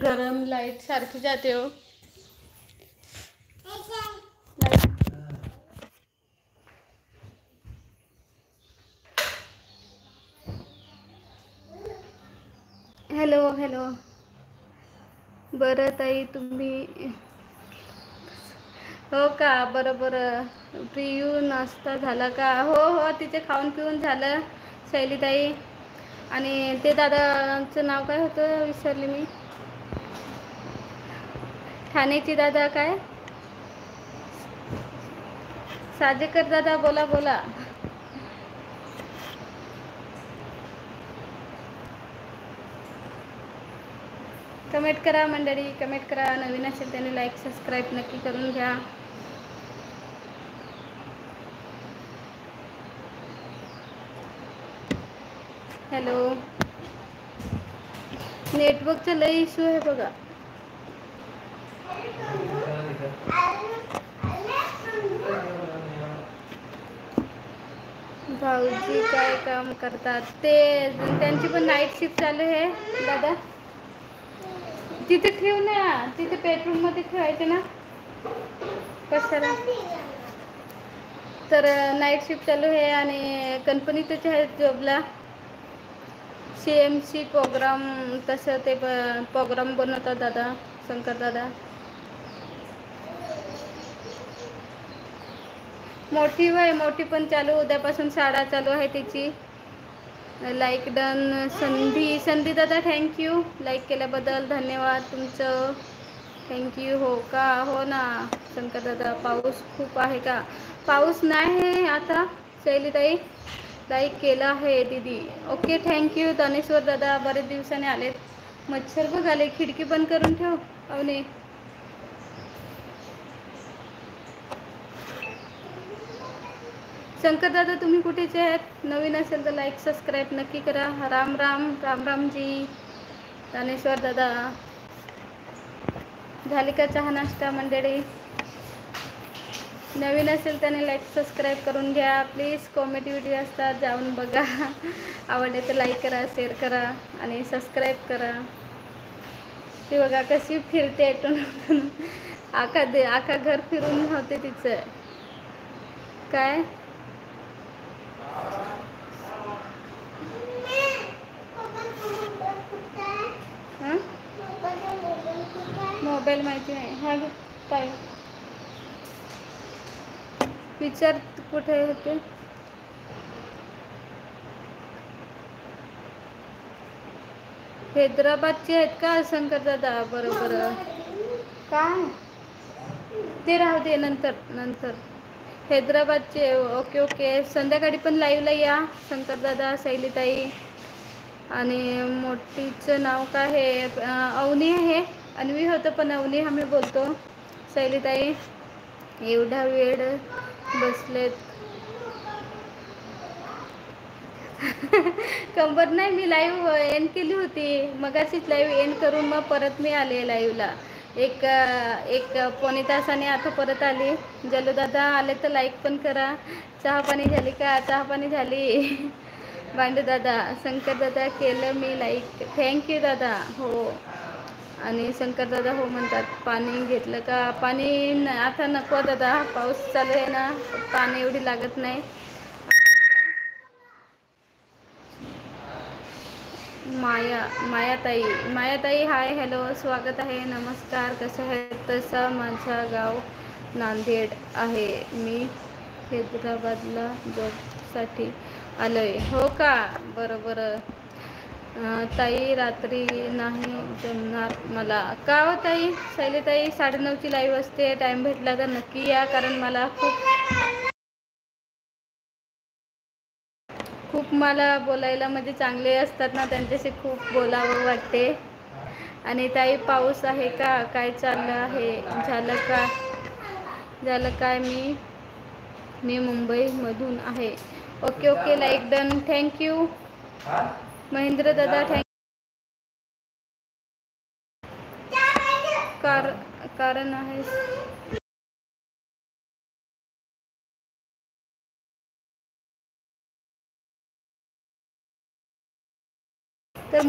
गरम लाइट सारखी जाते हो. Hello hello. बरं ताई तुम्ही. हो का. बरं बरं. प्रियू नाश्ता झाला का. हो हो तिचे खाऊन पिऊन झालं शैलीताई. आणि ते दादाचं नाव काय होतं विसरले मी. ठाण्याची दादा काय. साजेकर दादा बोला बोला. कमेंट करा मंडळी, कमेंट करा. नवीन असेल त्याने लाईक सबस्क्राईब नक्की करून घ्या. हॅलो. नेटवर्कचा लय इश्यू आहे बघा. भाऊजी काय काम करतात. ते त्यांची पण नाईट शिफ्ट चालू आहे दादा. तिथे ठेव ना. तिथे बेडरूम मध्ये ठेवायचे ना. कशाला. तर नाईट शिफ्ट चालू आहे आणि कंपनीतच आहेत जॉबला. CMC प्रोग्राम तसं ते प्रोग्राम बनवतात दादा शंकर दादा. मोठी वय मोठी पण चालू उद्यापासून शाळा चालू आहे तिची. Like done. संधी दादा थँक्यू लाईक केल्याबद्दल धन्यवाद तुमचं. थँक्यू. हो का. हो ना शंकर दादा. पाऊस खूप आहे का. पाऊस नाही आहे आता शैलीताई. लाईक केलं आहे दीदी. ओके थँक्यू दानेश्वर दादा. बरेच दिवसाने आलेत. मच्छर बघ आले. खिडकी बंद करून ठेव अवनी. शंकर दादा तुम्ही कुठेचे आहेत. नवीन असेल तर लाईक सबस्क्राईब नक्की करा. राम राम राम रामजी. दानेश्वर दादा. झाली का चहा नाश्ता मंडळी. नवीन असेल त्याने लाईक सबस्क्राईब करून घ्या प्लीज. कॉमेडी व्हिडिओ असतात जाऊन बघा. आवडले तर लाईक करा शेअर करा आणि सबस्क्राईब करा. ती बघा कशी फिरते. आखा घर फिरून होते तिचं. काय. हां मोबाईल माहिती नाही. हा काय विचार कुठे होते. हैदराबादचे आहेत का शंकरदादा. बरोबर. काय ते राहू दे नंतर नंतर. हैदराबादचे ओके ओके. संध्याकाळी पण लाईव्हला या शंकरदादा शैलीताई. आणि मोठीचं नाव काय आहे अवनी आहे. अन्वी होतं पण अवनी आम्ही बोलतो. शैलीताई एवढा वेळ बसलेत. कंबर नाही. मी लाईव्ह एंड केली होती मगाशीच. लाईव्ह एंड करून मग परत मी आले लाईव्हला. एक पोणे तासाने आता परत आली. जलूदादा आले तर लाईक पण करा. चहा पाणी झाली का. चहा पाणी झाली. भांडू दादा. शंकर दादा केलं मी लाईक. थँक्यू दादा. हो आणि शंकर दादा हो म्हणतात. पाणी घेतलं का. पाणी आता नको दादा पाऊस चालू आहे ना. पाणी एवढी लागत नाही. मायाताई हाय हॅलो स्वागत आहे. नमस्कार कसे आहेत. तसं माझं गाव नांदेड आहे. मी हैदराबादला जॉबसाठी आलोय. हो का. बरोबर. ताई रात्री नाही जमणार मला. का हो ताई. शैलीताई 9:30ची लाईव्ह असते. टाईम भेटला तर नक्की या. कारण मला खूप मला बोलायला म्हणजे चांगले असतात ना त्यांच्याशी खूप बोलावं वाटते. आणि ताई पाऊस आहे का. काय चाललं आहे. झालं काय. मी मुंबईमधून आहे. Okay okay like done. Thank you Mahendra दादा. कारण आहे तर